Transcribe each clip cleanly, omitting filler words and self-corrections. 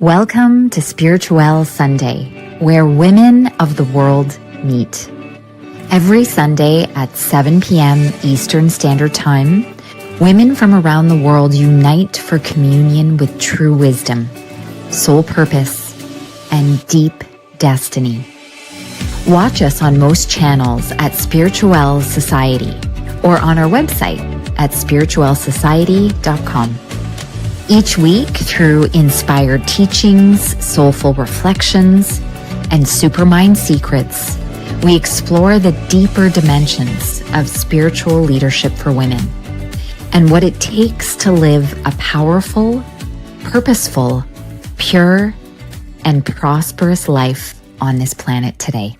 Welcome to Spirituelle Sunday, where women of the world meet. Every Sunday at 7 p.m. Eastern Standard Time, women from around the world unite for communion with true wisdom, soul purpose, and deep destiny. Watch us on most channels at Spirituelle Society or on our website at spirituellesociety.com. Each week, through inspired teachings, soulful reflections, and supermind secrets, we explore the deeper dimensions of spiritual leadership for women and what it takes to live a powerful, purposeful, pure, and prosperous life on this planet today.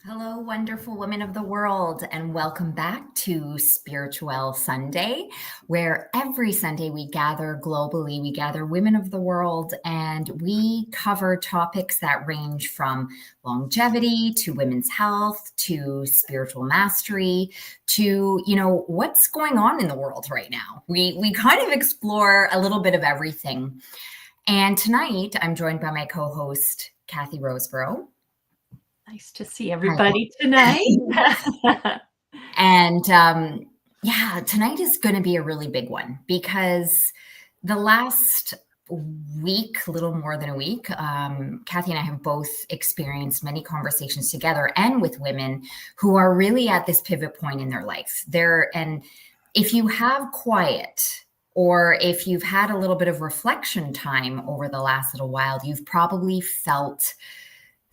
Hello, wonderful women of the world, and welcome back to Spirituelle Sunday, where every Sunday we gather globally, we gather women of the world, and we cover topics that range from longevity to women's health to spiritual mastery to, what's going on in the world right now. We kind of explore a little bit of everything. And tonight I'm joined by my co-host, Kathy Roseborough. Nice to see everybody tonight. And tonight is going to be a really big one because the last week, a little more than a week, Kathy and I have both experienced many conversations together and with women who are really at this pivot point in their life. And if you have quiet, or if you've had a little bit of reflection time over the last little while, you've probably felt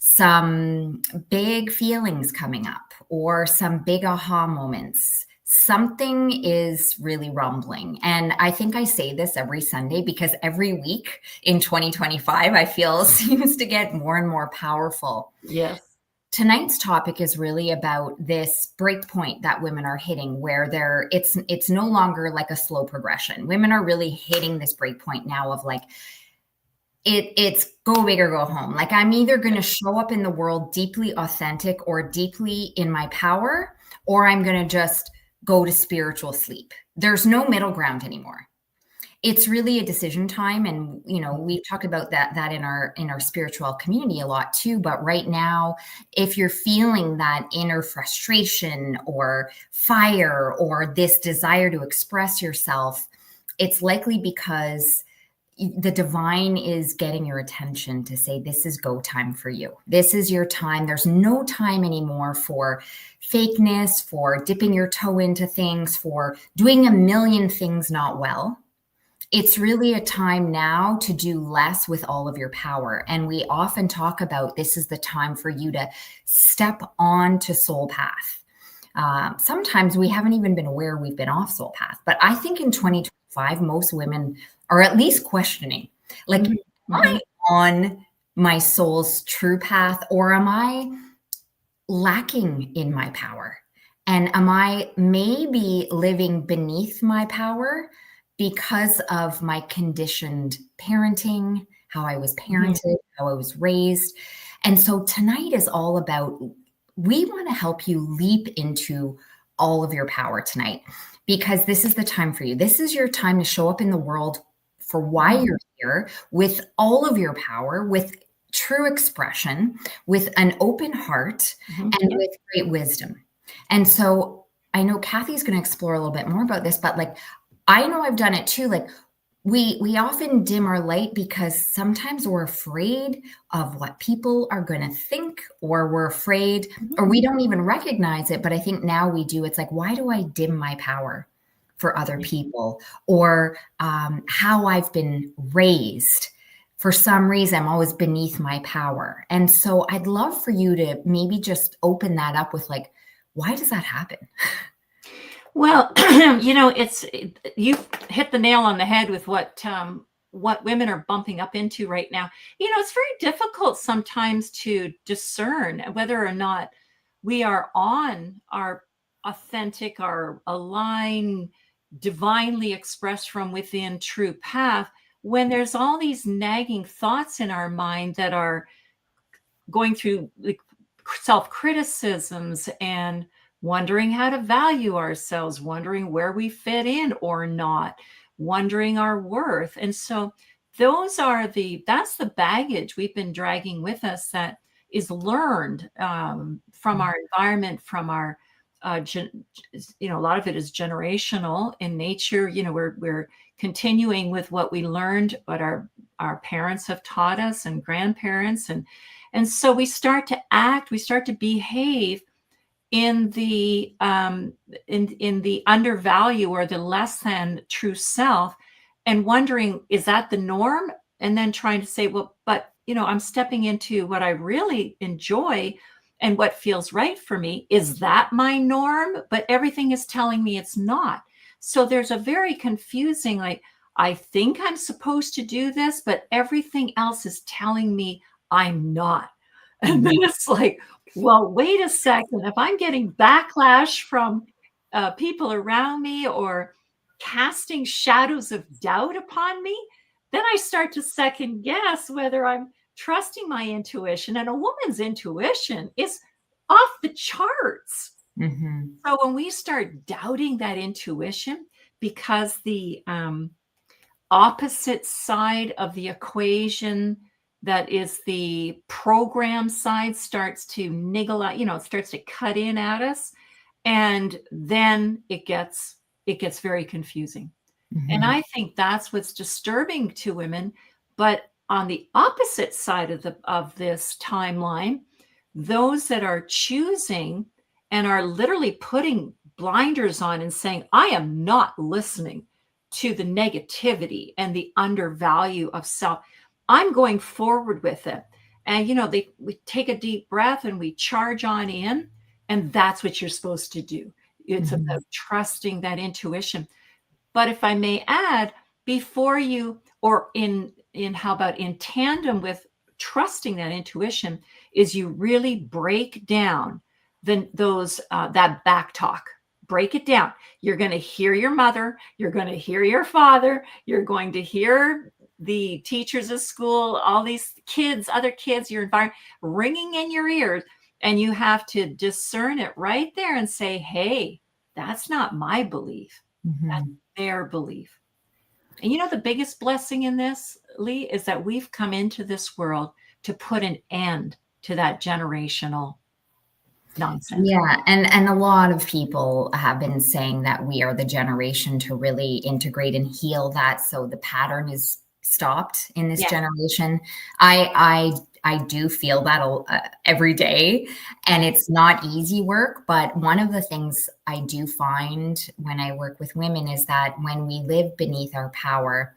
some big feelings coming up or some big aha moments. Something is really rumbling. And I think I say this every Sunday because every week in 2025, I feel seems to get more and more powerful. Yes. Tonight's topic is really about this break point that women are hitting where it's no longer like a slow progression. Women are really hitting this break point now of like, it's go big or go home. Like I'm either going to show up in the world deeply authentic or deeply in my power, or I'm going to just go to spiritual sleep. There's no middle ground anymore. It's really a decision time. And, we talk about that in our spiritual community a lot too. But right now, if you're feeling that inner frustration or fire or this desire to express yourself, it's likely because the divine is getting your attention to say, this is go time for you. This is your time. There's no time anymore for fakeness, for dipping your toe into things, for doing a million things not well. It's really a time now to do less with all of your power. And we often talk about this is the time for you to step on to soul path. Sometimes we haven't even been aware we've been off soul path. But I think in 2025, most women are at least questioning, like, am I on my soul's true path, or am I lacking in my power? And am I maybe living beneath my power because of my conditioned parenting, how I was parented, how I was raised? And so tonight is all about, we want to help you leap into all of your power tonight, because this is the time for you. This is your time to show up in the world for why you're here with all of your power, with true expression, with an open heart, and with great wisdom. And so I know Kathy's going to explore a little bit more about this, but like, I know I've done it too. Like we often dim our light because sometimes we're afraid of what people are going to think, or we're afraid, or we don't even recognize it. But I think now we do. It's like, why do I dim my power for other people, or how I've been raised? For some reason, I'm always beneath my power. And so I'd love for you to maybe just open that up with like, why does that happen? Well, you've hit the nail on the head with what women are bumping up into right now. It's very difficult sometimes to discern whether or not we are on our authentic, our aligned, divinely expressed from within true path, when there's all these nagging thoughts in our mind that are going through like self-criticisms and wondering how to value ourselves, wondering where we fit in or not, wondering our worth. And so that's the baggage we've been dragging with us that is learned from our environment, from our a lot of it is generational in nature. We're continuing with what we learned, what our parents have taught us and grandparents, and so we start to behave in the in the undervalue or the less than true self, and wondering, is that the norm? And then trying to say, well, but I'm stepping into what I really enjoy and what feels right for me. Is that my norm? But everything is telling me it's not. So there's a very confusing, like, I think I'm supposed to do this, but everything else is telling me I'm not. And then it's like, well, wait a second. If I'm getting backlash from people around me or casting shadows of doubt upon me, then I start to second guess whether I'm trusting my intuition. And a woman's intuition is off the charts. So when we start doubting that intuition because the opposite side of the equation, that is the program side, starts to niggle out, it starts to cut in at us, and then it gets very confusing. And I think that's what's disturbing to women. But on the opposite side of this timeline, those that are choosing and are literally putting blinders on and saying, I am not listening to the negativity and the undervalue of self. I'm going forward with it. And, we take a deep breath and we charge on in. And that's what you're supposed to do. It's about trusting that intuition. But if I may add, before you, or how about in tandem with trusting that intuition, is you really break down that back talk. Break it down. You're going to hear your mother. You're going to hear your father. You're going to hear the teachers of school, all these kids, other kids, your environment ringing in your ears. And you have to discern it right there and say, hey, that's not my belief. That's their belief. And the biggest blessing in this, Lee, is that we've come into this world to put an end to that generational nonsense. Yeah. And a lot of people have been saying that we are the generation to really integrate and heal that. So the pattern is stopped in this generation. I do feel that every day, and it's not easy work. But one of the things I do find when I work with women is that when we live beneath our power,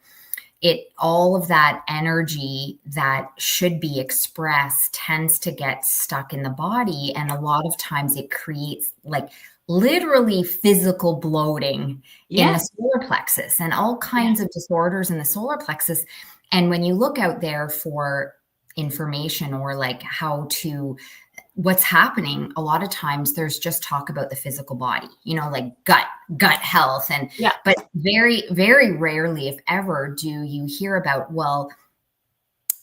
all of that energy that should be expressed tends to get stuck in the body. And a lot of times it creates like literally physical bloating in the solar plexus and all kinds of disorders in the solar plexus. And when you look out there for information or like what's happening, a lot of times there's just talk about the physical body, like gut health. But very, very rarely, if ever, do you hear about, well,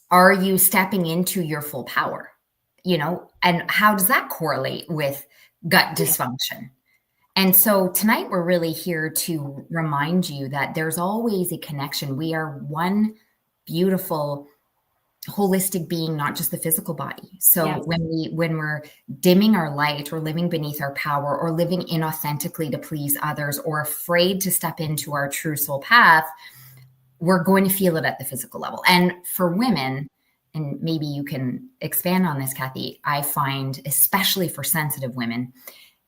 are you stepping into your full power? And how does that correlate with gut dysfunction? And so tonight we're really here to remind you that there's always a connection. We are one beautiful holistic being, not just the physical body. So when we're dimming our light or living beneath our power or living inauthentically to please others or afraid to step into our true soul path, we're going to feel it at the physical level. And for women, and maybe you can expand on this, Kathy, I find, especially for sensitive women,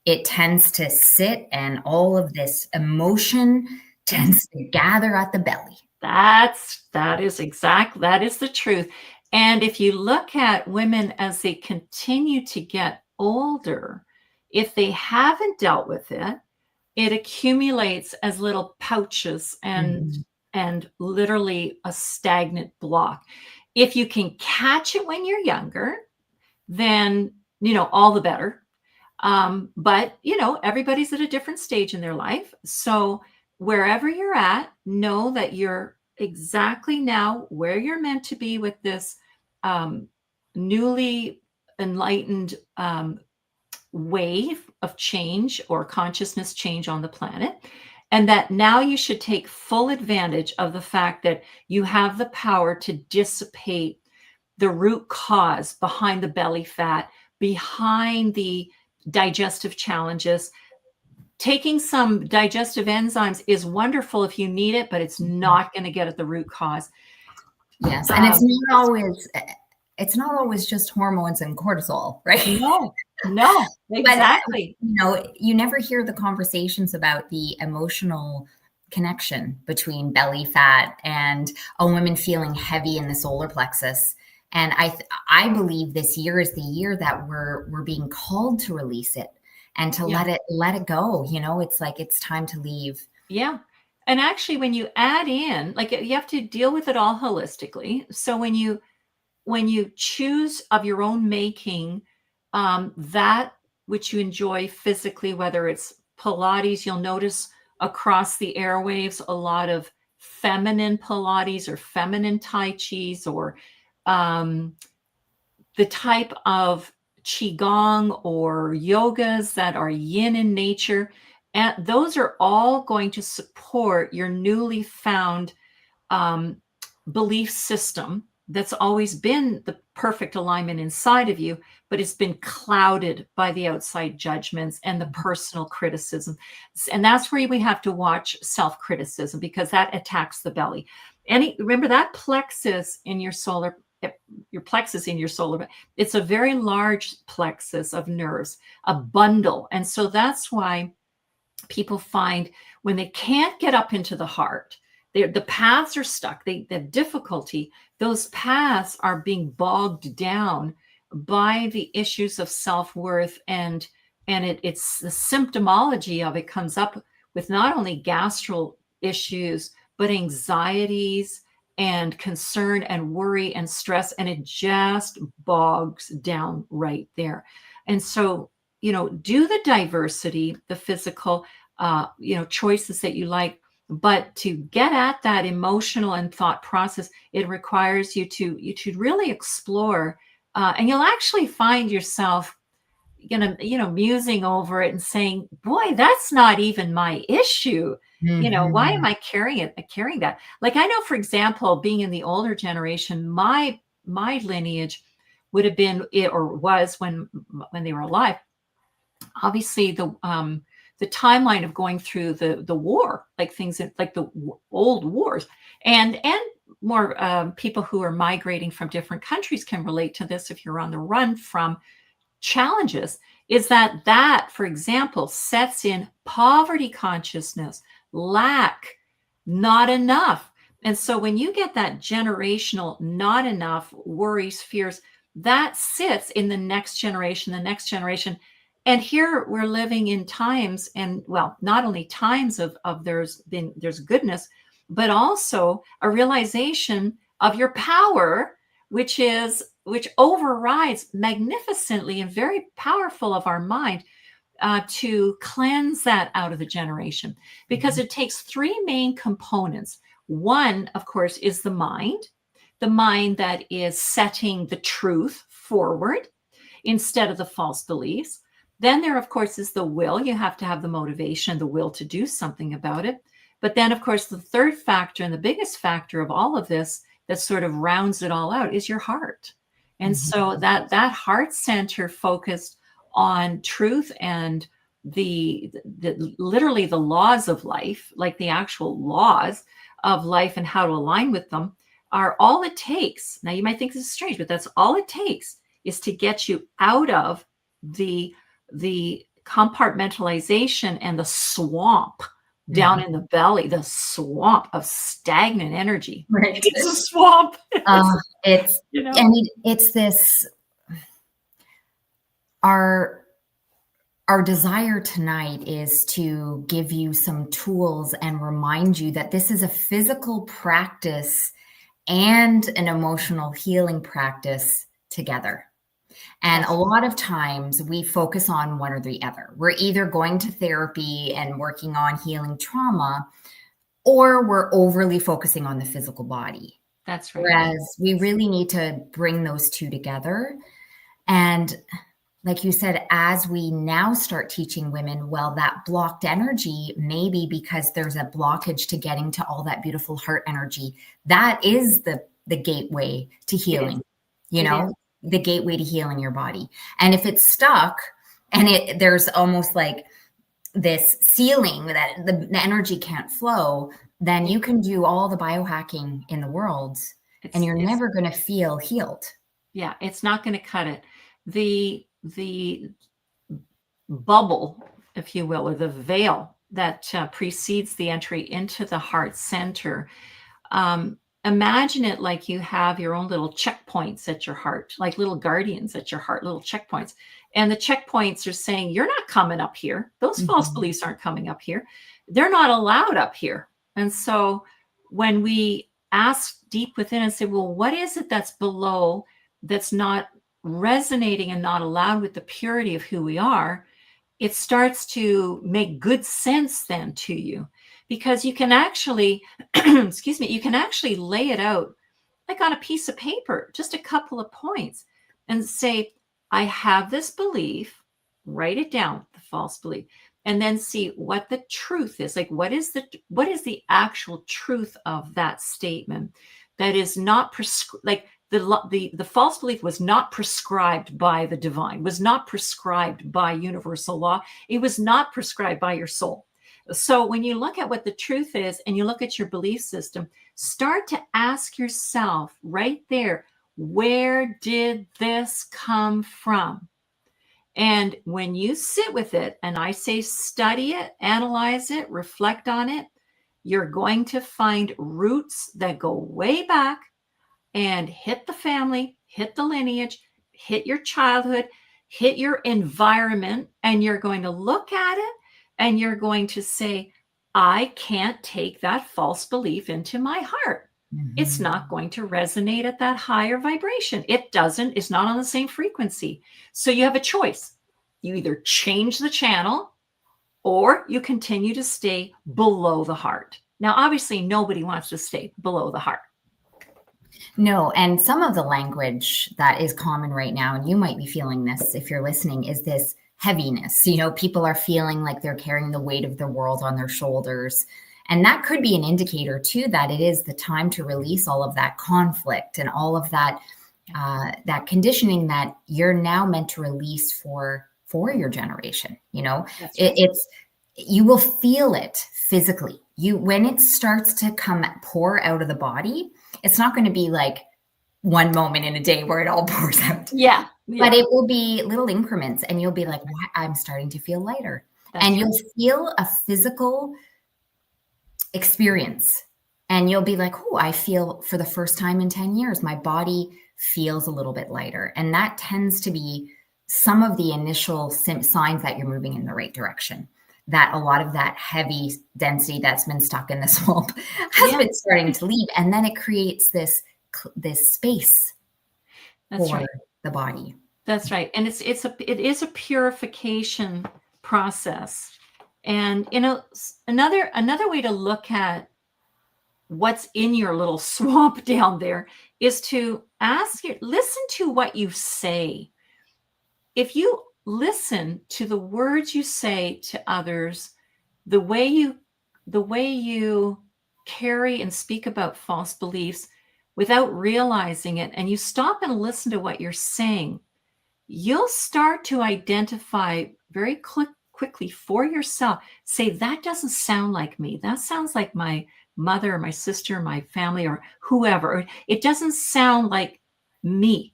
it tends to sit and all of this emotion tends to gather at the belly. That is the truth. And if you look at women as they continue to get older, if they haven't dealt with it, it accumulates as little pouches and literally a stagnant block. If you can catch it when you're younger, then, all the better. But, everybody's at a different stage in their life. So wherever you're at, know that you're exactly now where you're meant to be with this newly enlightened wave of change or consciousness change on the planet. And that now you should take full advantage of the fact that you have the power to dissipate the root cause behind the belly fat, behind the digestive challenges. Taking some digestive enzymes is wonderful if you need it, but it's not going to get at the root cause. Yes, and it's not always just hormones and cortisol, right? No, exactly. But, you never hear the conversations about the emotional connection between belly fat and a woman feeling heavy in the solar plexus. And I believe this year is the year that we're being called to release it and to let it go. It's like it's time to leave. Yeah. And actually, when you add in, like, you have to deal with it all holistically. So when you choose of your own making, that which you enjoy physically, whether it's Pilates, you'll notice across the airwaves a lot of feminine Pilates or feminine Tai Chis, or the type of Qigong or yogas that are yin in nature. And those are all going to support your newly found belief system that's always been the perfect alignment inside of you, but it's been clouded by the outside judgments and the personal criticism. And that's where we have to watch self-criticism, because that attacks the belly. Remember that plexus in your solar, it's a very large plexus of nerves, a bundle. And so that's why people find when they can't get up into the heart, the paths are stuck. They have difficulty. Those paths are being bogged down by the issues of self-worth, and it's the symptomology of it comes up with not only gastral issues, but anxieties and concern and worry and stress, and it just bogs down right there. And so, do the diversity, the physical, choices that you like. But to get at that emotional and thought process, it requires you to really explore, and you'll actually find yourself musing over it and saying, boy, that's not even my issue. Mm-hmm. Why am I carrying that? Like, I know, for example, being in the older generation, my lineage would have been, or was, when they were alive, obviously the timeline of going through the war, like things like the old wars, and more people who are migrating from different countries can relate to this if you're on the run from challenges, is that, for example, sets in poverty consciousness, lack, not enough. And so when you get that generational not enough, worries, fears, that sits in the next generation. And here we're living in times, and well, not only times of there's goodness, but also a realization of your power, which overrides magnificently and very powerful of our mind, to cleanse that out of the generation, because it takes three main components. One, of course, is the mind that is setting the truth forward instead of the false beliefs. Then there, of course, is the will. You have to have the motivation, the will to do something about it. But then, of course, the third factor and the biggest factor of all of this that sort of rounds it all out is your heart. And so that heart center focused on truth and the literally the laws of life, like the actual laws of life and how to align with them, are all it takes. Now, you might think this is strange, but that's all it takes, is to get you out of the compartmentalization and the swamp down in the belly, the swamp of stagnant energy. Right. It's a swamp. It's it's this, our desire tonight is to give you some tools and remind you that this is a physical practice and an emotional healing practice together. And a lot of times we focus on one or the other. We're either going to therapy and working on healing trauma, or we're overly focusing on the physical body. That's right. Whereas we really need to bring those two together. And like you said, as we now start teaching women, well, that blocked energy, maybe because there's a blockage to getting to all that beautiful heart energy, that is the gateway to healing, you know, the gateway to healing your body. And if it's stuck and there's almost like this ceiling that the energy can't flow, then you can do all the biohacking in the world and you're never going to feel healed. Yeah, it's not going to cut it. The bubble, if you will, or the veil that precedes the entry into the heart center, imagine it like you have your own little checkpoints at your heart, like little guardians at your heart, little checkpoints. And the checkpoints are saying, you're not coming up here. Those false beliefs aren't coming up here. They're not allowed up here. And so when we ask deep within and say, well, what is it that's below that's not resonating and not allowed with the purity of who we are, it starts to make good sense then to you, because you can actually, excuse me, you can actually lay it out like on a piece of paper, just a couple of points, and say, I have this belief, write it down, the false belief, and then see what the truth is. Like, what is the actual truth of that statement that is not like the false belief was not prescribed by the divine, was not prescribed by universal law. It was not prescribed by your soul. So when you look at what the truth is and you look at your belief system, start to ask yourself right there, where did this come from? And when you sit with it, and I say study it, analyze it, reflect on it, you're going to find roots that go way back and hit the family, hit the lineage, hit your childhood, hit your environment, and you're going to look at it and you're going to say, I can't take that false belief into my heart. It's not going to resonate at that higher vibration. It's not on the same frequency. So you have a choice. You either change the channel or you continue to stay below the heart. Now, obviously, nobody wants to stay below the heart. No, and some of the language that is common right now, and you might be feeling this if you're listening, is this heaviness. You know, people are feeling like they're carrying the weight of the world on their shoulders. And that could be an indicator too, that it is the time to release all of that conflict and all of that, that conditioning that you're now meant to release for your generation. You know, right. You will feel it physically. When it starts to pour out of the body, it's not going to be like one moment in a day where it all pours out. Yeah. But it will be little increments and you'll be like, I'm starting to feel lighter. And you'll feel a physical experience. And you'll be like, oh, I feel for the first time in 10 years, my body feels a little bit lighter. And that tends to be some of the initial signs that you're moving in the right direction. That a lot of that heavy density that's been stuck in the swamp has been starting to leave. And then it creates this space for the body. That's right. And it is a purification process. And, you know, another way to look at what's in your little swamp down there is to listen to what you say. If you listen to the words you say to others, the way you carry and speak about false beliefs without realizing it, and you stop and listen to what you're saying, you'll start to identify very quickly for yourself. Say, that doesn't sound like me. That sounds like my mother, or my sister, my family, or whoever. It doesn't sound like me.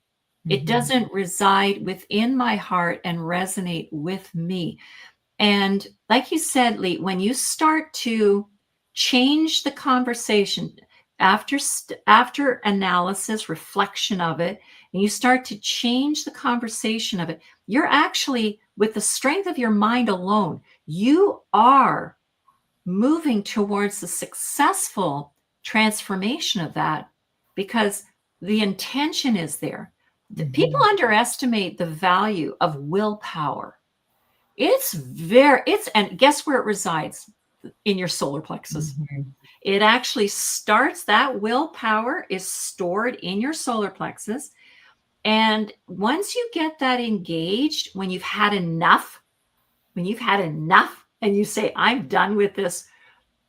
It doesn't reside within my heart and resonate with me. And like you said, Lee, when you start to change the conversation after analysis, reflection of it, and you start to change the conversation of it, you're actually, with the strength of your mind alone, you are moving towards the successful transformation of that, because the intention is there. People underestimate the value of willpower. And guess where it resides? In your solar plexus. It actually starts, that willpower is stored in your solar plexus. And once you get that engaged, when you've had enough, and you say, I'm done with this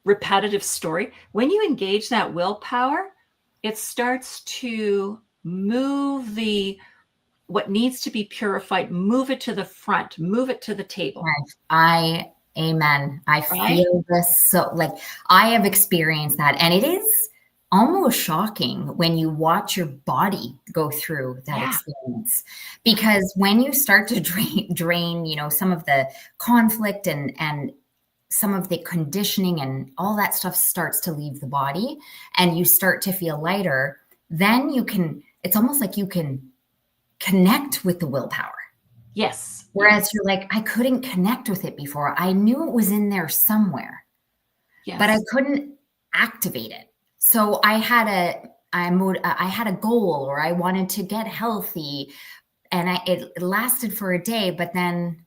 repetitive story, when you engage that willpower, it starts to move what needs to be purified, move it to the front, move it to the table. Amen. I Right? feel this. So like I have experienced that, and it is almost shocking when you watch your body go through that experience, because when you start to drain, some of the conflict and some of the conditioning and all that stuff starts to leave the body, and you start to feel lighter, then it's almost like you can connect with the willpower. Yes. Whereas you're like, I couldn't connect with it before. I knew it was in there somewhere, but I couldn't activate it. So I had a goal, or I wanted to get healthy, and it lasted for a day, but then,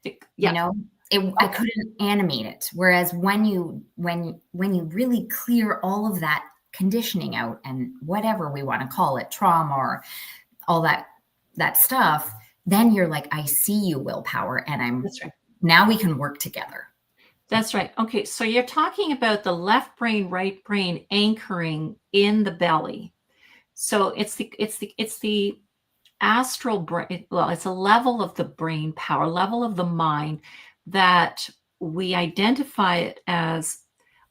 I couldn't animate it. Whereas when you really clear all of that conditioning out, and whatever we want to call it, trauma or all that stuff, then you're like, I see you, willpower, and That's right. Now we can work together. That's right. Okay, so you're talking about the left brain, right brain anchoring in the belly. So it's the astral brain. Well, it's a level of the brain power, level of the mind, that we identify it as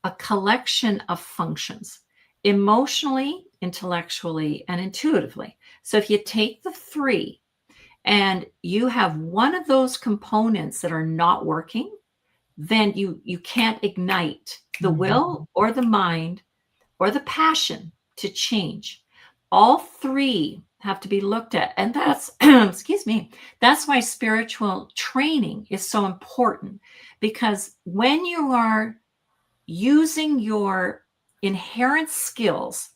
a collection of functions, emotionally, intellectually, and intuitively. So if you take the three and you have one of those components that are not working, then you can't ignite the will or the mind or the passion to change. All three have to be looked at. And that's, excuse me, that's why spiritual training is so important. Because when you are using your inherent skills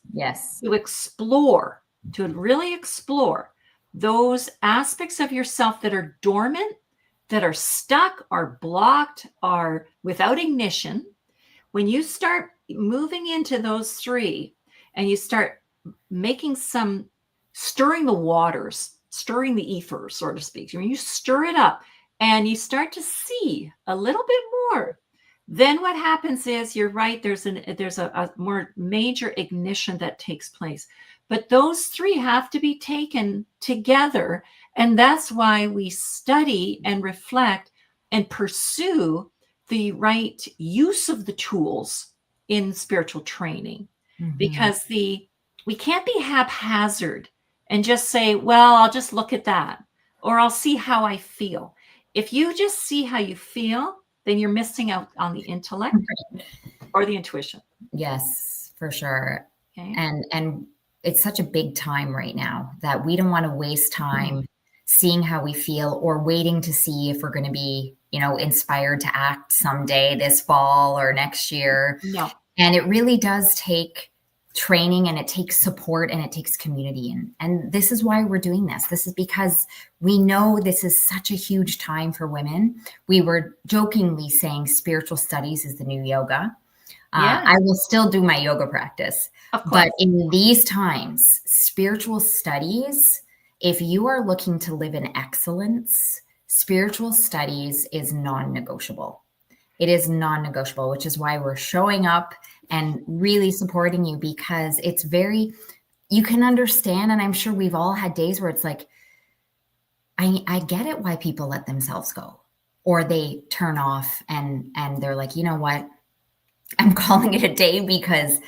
to really explore those aspects of yourself that are dormant, that are stuck, are blocked, are without ignition, when you start moving into those three and you start making stirring the waters, stirring the ether, so to speak, when you stir it up and you start to see a little bit more, then what happens is, you're right, there's a more major ignition that takes place. But those three have to be taken together. And that's why we study and reflect and pursue the right use of the tools in spiritual training. Because we can't be haphazard and just say, well, I'll just look at that, or I'll see how I feel. If you just see how you feel, then you're missing out on the intellect or the intuition. Yes, for sure. Okay. And it's such a big time right now that we don't want to waste time seeing how we feel, or waiting to see if we're going to be, inspired to act someday this fall or next year. No. And it really does take training, and it takes support, and it takes community. And this is why we're doing this. This is because we know this is such a huge time for women. We were jokingly saying spiritual studies is the new yoga. I will still do my yoga practice, but in these times, spiritual studies, if you are looking to live in excellence, spiritual studies is non-negotiable. It is non-negotiable, which is why we're showing up and really supporting you, because it's you can understand. And I'm sure we've all had days where it's like, I get it why people let themselves go, or they turn off and they're like, you know what? I'm calling it a day because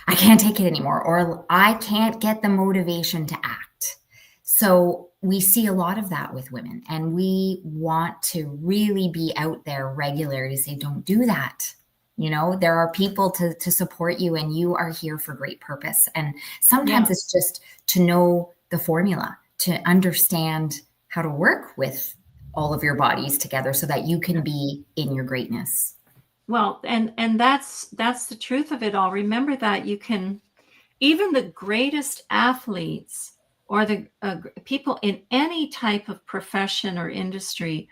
I can't take it anymore, or I can't get the motivation to act. So we see a lot of that with women, and we want to really be out there regularly to say, don't do that. There are people to support you, and you are here for great purpose. And sometimes it's just to know the formula, to understand how to work with all of your bodies together so that you can be in your greatness. Well, and that's the truth of it all. Remember that even the greatest athletes, or the people in any type of profession or industry,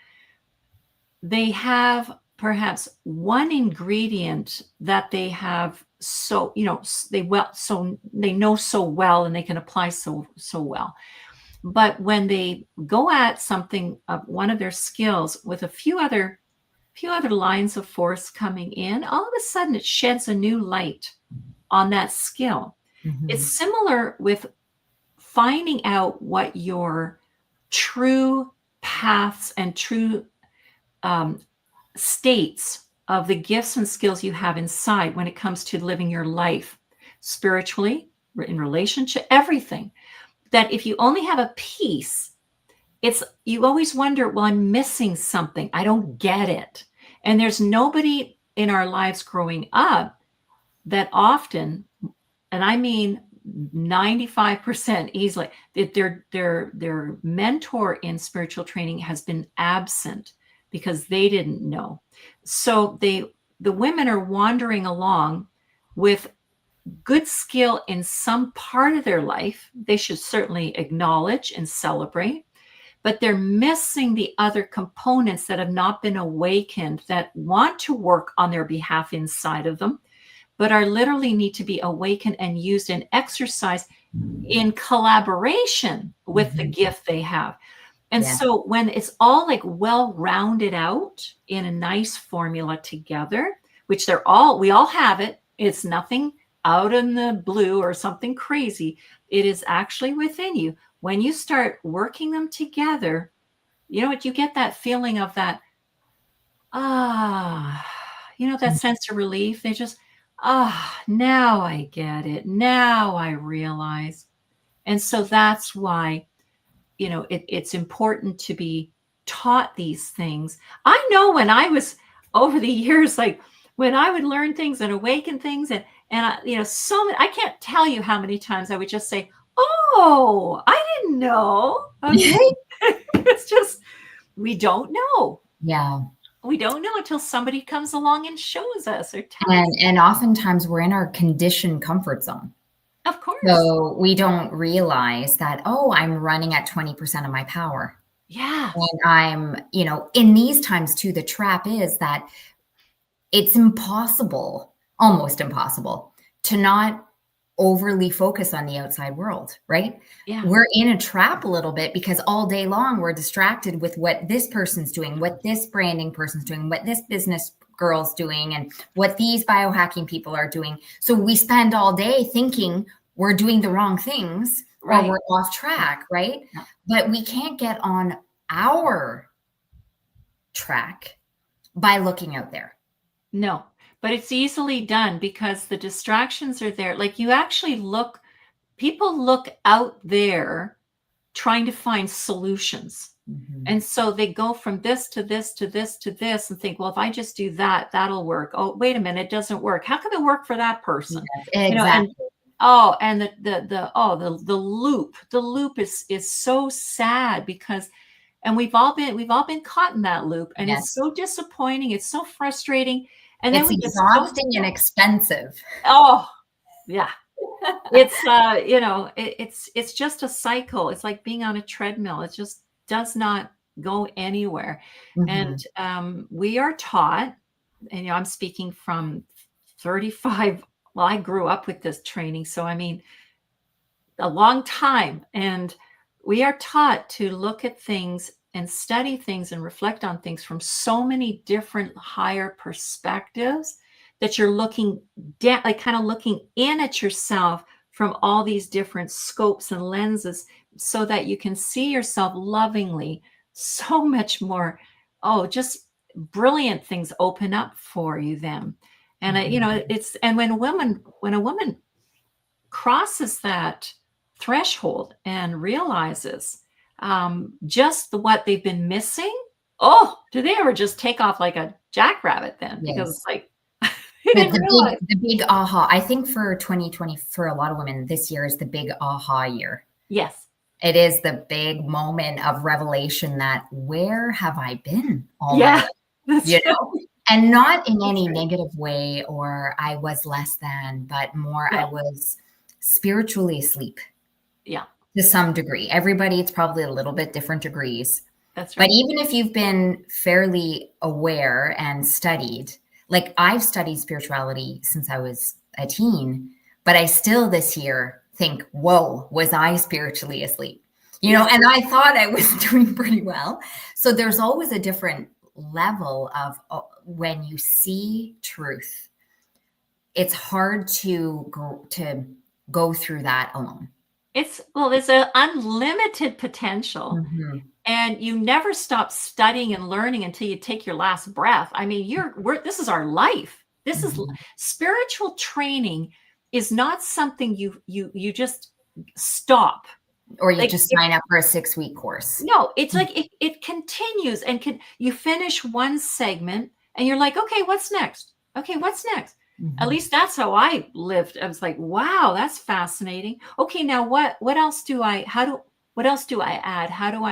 they have perhaps one ingredient that they have they know so well, and they can apply so well. But when they go at something of one of their skills with a few other lines of force coming in, all of a sudden it sheds a new light on that skill. It's similar with finding out what your true paths and true states of the gifts and skills you have inside when it comes to living your life spiritually, in relationship, everything. That if you only have a piece, you always wonder, well, I'm missing something. I don't get it. And there's nobody in our lives growing up that often, and I mean 95% easily, that their mentor in spiritual training has been absent because they didn't know. So the women are wandering along with good skill in some part of their life. They should certainly acknowledge and celebrate, but they're missing the other components that have not been awakened, that want to work on their behalf inside of them, but are literally need to be awakened and used and exercised in collaboration with the gift they have. And so when it's all like well rounded out in a nice formula together, which we all have it. It's nothing out in the blue or something crazy. It is actually within you. When you start working them together, you know what, you get that feeling of that, that sense of relief. They just, now I get it. Now I realize. And so that's why, it's important to be taught these things. I know when I was over the years, like when I would learn things and awaken things and so many, I can't tell you how many times I would just say, oh, I didn't know. Okay. It's just, we don't know. Yeah. We don't know until somebody comes along and shows us or tells us. And oftentimes we're in our conditioned comfort zone. Of course. So we don't realize that, I'm running at 20% of my power. Yeah. And I'm, in these times too, the trap is that it's impossible, almost impossible, to not overly focus on the outside world, right? Yeah. We're in a trap a little bit because all day long we're distracted with what this person's doing, what this branding person's doing, what this business girl's doing, and what these biohacking people are doing. So we spend all day thinking we're doing the wrong things, right, or we're off track, right? Yeah. But we can't get on our track by looking out there. No, but it's easily done because the distractions are there. Like people look out there trying to find solutions. And so they go from this to this to this to this and think, well, if I just do that, that'll work. Oh, wait a minute, it doesn't work. How come it work for that person? Yes, exactly. And the loop is so sad because, and we've all been caught in that loop, and It's so disappointing. It's so frustrating. And then it's exhausting and expensive. Oh, yeah. It's it's just a cycle. It's like being on a treadmill. It just does not go anywhere. And we are taught, and I'm speaking from 35. Well, I grew up with this training, so I mean, a long time. And we are taught to look at things and study things and reflect on things from so many different higher perspectives that you're looking down, like kind of looking in at yourself from all these different scopes and lenses so that you can see yourself lovingly. So much more, just brilliant things open up for you then. And and when a woman crosses that threshold and realizes just what they've been missing, do they ever just take off like a jackrabbit then? Yes. Because it's like the big aha. I think for 2020, for a lot of women, this year is the big aha year. Yes. It is the big moment of revelation that where have I been all my life? And not in any negative way or I was less than, but more I was spiritually asleep. Yeah. To some degree. Everybody, it's probably a little bit different degrees. That's right. But even if you've been fairly aware and studied, like I've studied spirituality since I was a teen, but I still this year think, whoa, was I spiritually asleep? And I thought I was doing pretty well. So there's always a different level of when you see truth, it's hard to go through that alone. There's an unlimited potential. Mm-hmm. And you never stop studying and learning until you take your last breath. I mean, this is our life. This is spiritual training is not something you just stop. Or you just sign up for a 6-week course. No, it's like it continues, and you finish one segment and you're like, okay, what's next? Okay, what's next? At least that's how I lived. I was like, wow, that's fascinating. Okay, now what else do I add? How do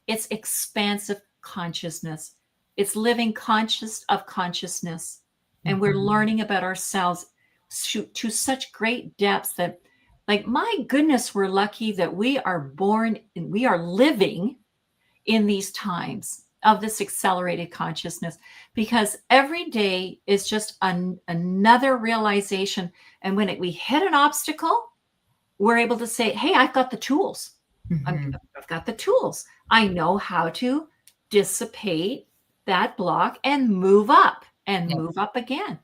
it's expansive consciousness. It's living conscious of consciousness. And we're learning about ourselves to such great depths that, like, my goodness, we're lucky that we are born and we are living in these times of this accelerated consciousness, because every day is just another realization. And when we hit an obstacle, we're able to say, hey, I've got the tools. I've got the tools. I know how to dissipate that block and move up and move up again.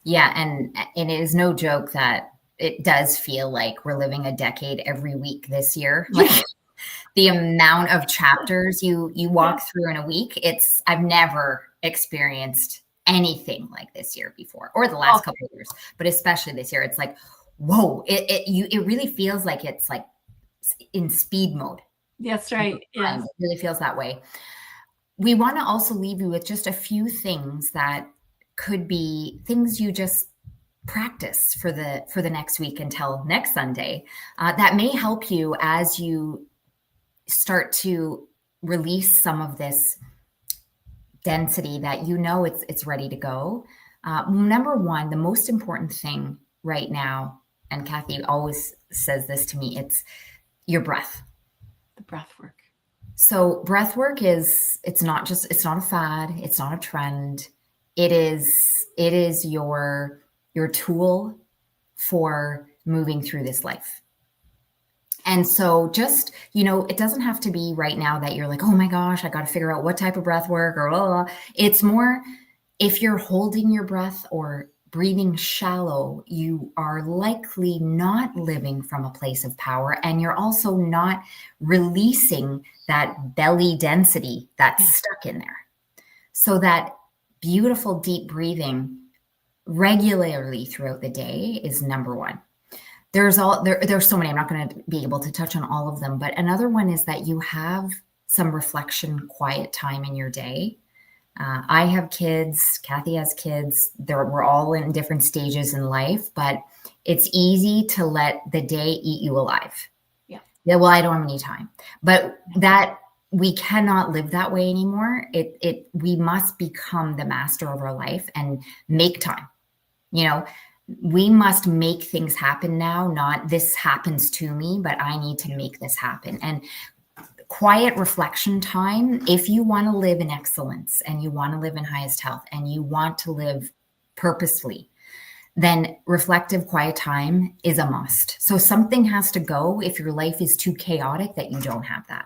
Yeah. And it is no joke that it does feel like we're living a decade every week this year. Like the amount of chapters you walk through in a week, I've never experienced anything like this year before, or the last couple of years, but especially this year. It's like, whoa, it really feels like it's like in speed mode. That's right. Yeah. It really feels that way. We want to also leave you with just a few things that could be things you just practice for the next week until next Sunday, that may help you as you start to release some of this density that it's ready to go. Number one, the most important thing right now, and Kathy always says this to me, it's your breath. The breath work. So breath work it's not a fad. It's not a trend. It is your tool for moving through this life. And so just, it doesn't have to be right now that you're like, oh my gosh, I got to figure out what type of breath work or blah, blah, blah. It's more if you're holding your breath or breathing shallow, you are likely not living from a place of power, and you're also not releasing that belly density that's stuck in there. So that beautiful deep breathing regularly throughout the day is number one. There's so many. I'm not going to be able to touch on all of them, but another one is that you have some reflection, quiet time in your day. I have kids. Kathy has kids. We're all in different stages in life, but it's easy to let the day eat you alive. Yeah. Well, I don't have any time, but that we cannot live that way anymore. We must become the master of our life and make time. We must make things happen now, not this happens to me, but I need to make this happen. And quiet reflection time, if you want to live in excellence and you want to live in highest health and you want to live purposefully, then reflective quiet time is a must. So something has to go if your life is too chaotic that you don't have that.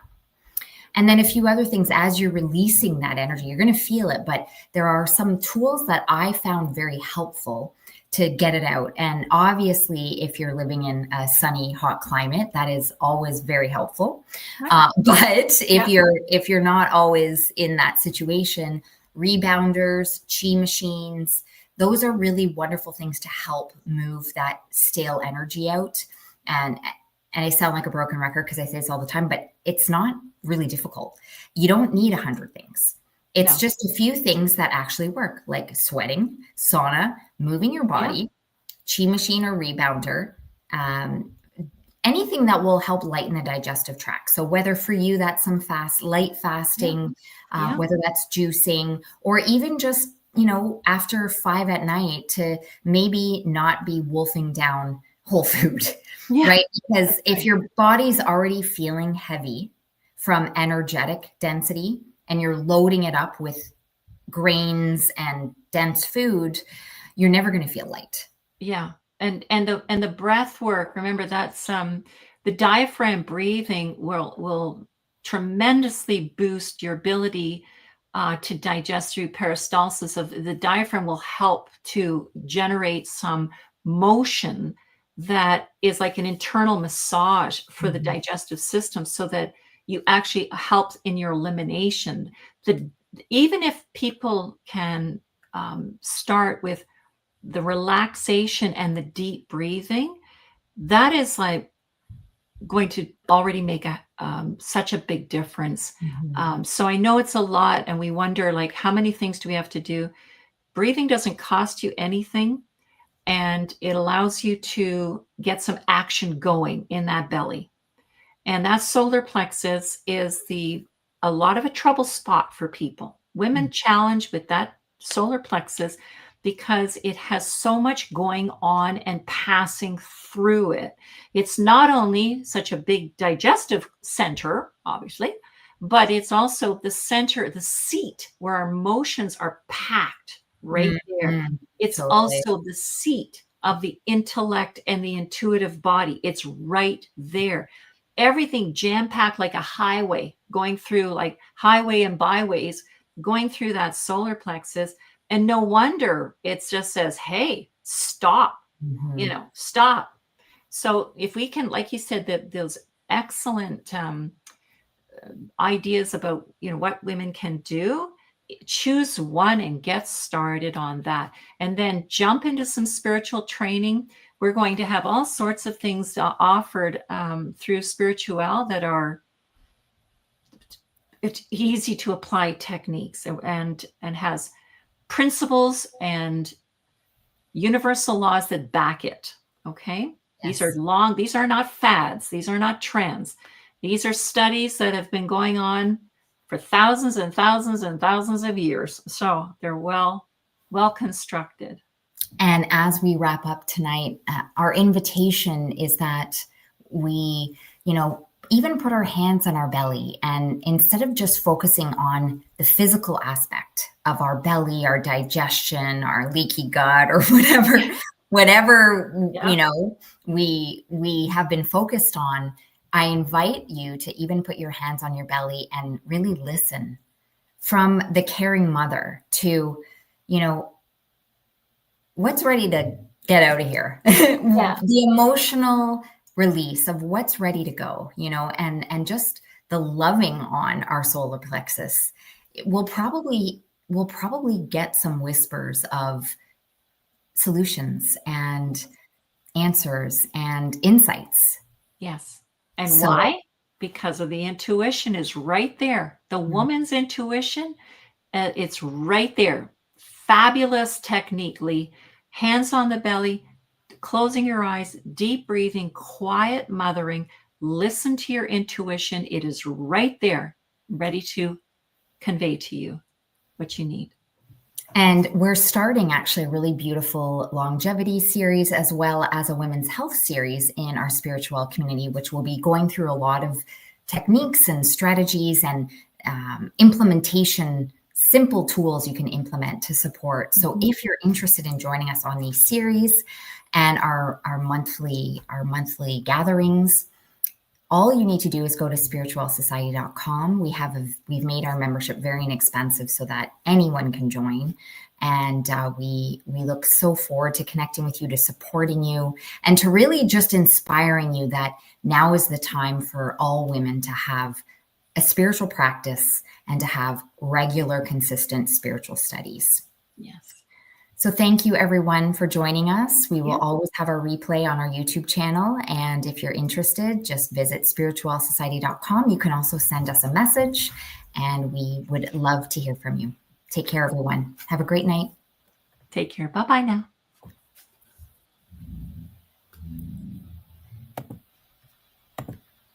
And then a few other things as you're releasing that energy, you're going to feel it, but there are some tools that I found very helpful to get it out. And obviously, if you're living in a sunny, hot climate, that is always very helpful. But if you're not always in that situation, rebounders, chi machines, those are really wonderful things to help move that stale energy out. And I sound like a broken record because I say this all the time, but it's not really difficult. You don't need 100 things. It's just a few things that actually work, like sweating, sauna, moving your body, chi machine or rebounder, anything that will help lighten the digestive tract. So whether for you that's some light fasting, whether that's juicing, or even just, after 5 p.m. to maybe not be wolfing down whole food, right? Because if your body's already feeling heavy from energetic density, and you're loading it up with grains and dense food, you're never going to feel light. Yeah. And the breath work, remember that's the diaphragm breathing will tremendously boost your ability to digest through peristalsis. Of the diaphragm will help to generate some motion that is like an internal massage for the digestive system, so that you actually help in your elimination. Even if people can start with the relaxation and the deep breathing, that is like going to already make such a big difference. So I know it's a lot, and we wonder, like, how many things do we have to do? Breathing doesn't cost you anything, and it allows you to get some action going in that belly. And that solar plexus is a lot of a trouble spot for people. Women challenged with that solar plexus because it has so much going on and passing through it. It's not only such a big digestive center, obviously, but it's also the center, the seat where our emotions are packed right there. It's also the seat of the intellect and the intuitive body. It's right there. Everything jam-packed like a highway, going through like highway and byways, going through that solar plexus. And no wonder it just says, hey, stop, stop. So if we can, like you said, that those excellent ideas about, what women can do, choose one and get started on that. And then jump into some spiritual training. We're going to have all sorts of things offered through Spirituelle that are easy to apply techniques and has principles and universal laws that back it. Okay. Yes. These are not fads. These are not trends. These are studies that have been going on for thousands and thousands and thousands of years. So they're well constructed. And as we wrap up tonight, our invitation is that we, even put our hands on our belly, and instead of just focusing on the physical aspect of our belly, our digestion, our leaky gut, or whatever, we have been focused on, I invite you to even put your hands on your belly and really listen, from the caring mother to, what's ready to get out of here. The emotional release of what's ready to go, and just the loving on our solar plexus. We'll probably get some whispers of solutions and answers and insights. Yes. And why? Because of the intuition is right there. The woman's intuition, it's right there. Fabulous technically, hands on the belly, closing your eyes, deep breathing, quiet mothering, listen to your intuition. It is right there, ready to convey to you what you need. And we're starting actually a really beautiful longevity series, as well as a women's health series in our Spirituelle community, which will be going through a lot of techniques and strategies and implementation, simple tools you can implement to support. So if you're interested in joining us on these series and our monthly gatherings, all you need to do is go to spirituellesociety.com. We've made our membership very inexpensive so that anyone can join. And we look so forward to connecting with you, to supporting you, and to really just inspiring you that now is the time for all women to have a spiritual practice and to have regular, consistent spiritual studies. Yes. So thank you, everyone, for joining us. We will always have our replay on our YouTube channel. And if you're interested, just visit spirituellesociety.com. You can also send us a message, and we would love to hear from you. Take care, everyone. Have a great night. Take care. Bye-bye now.